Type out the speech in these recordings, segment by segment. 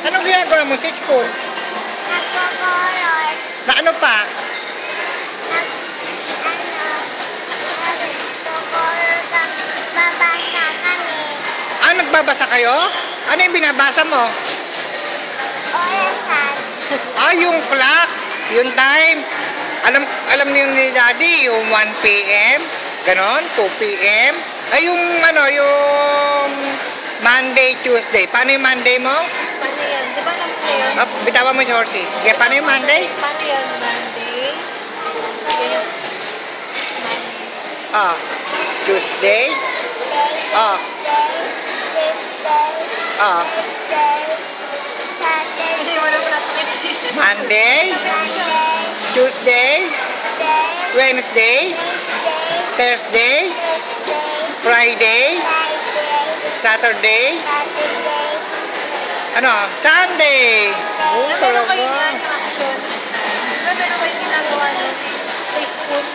Anong ginagawa mo sa school? Nagko-color. Na ano pa? Nagko-color kami. Babasa kami. Ah, nagbabasa kayo? Ano yung binabasa mo? Orasan. Ah, yung clock, yung time. Alam niyo ni Daddy, yung 1 p.m., ganon, 2 p.m. Ay, yung yung Monday, Tuesday. Paano yung Monday mo? Paano yan? Di ba alam mo yun? Ah, bitawan mo si Horsey. Kaya paano yung Monday? Paano yun? Monday? Yun. Monday. Ah, Tuesday. Ah, Tuesday. ah, Saturday. Hindi mo na pala pakita. Monday, Tuesday, Wednesday, Thursday, Friday, Saturday, ano, Sunday. Oh, Meron talaga. kayo yan, yung action. Di ba meron kayong ginagawa no? Sa school?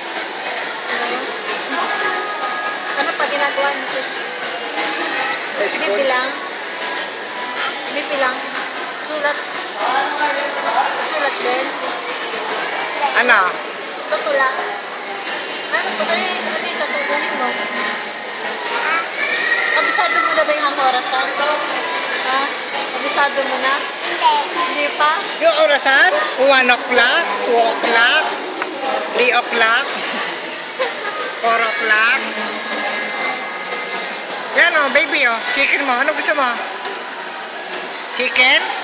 Ano pa ginagawa niyo sa school? Sa school? Bibilang? Bibilang? Sulat? Sulat din? Ano? Tutula? Ano po tayo ano yung sasabuhin mo? Kabisado mo na ba yung orasan? Ha? Kabisado mo na? Hindi pa? Yung orasan? 1 o'clock, 2 o'clock, 3 o'clock, 4 o'clock. Yan o, baby o. Chicken mo. Ano gusto mo? Chicken?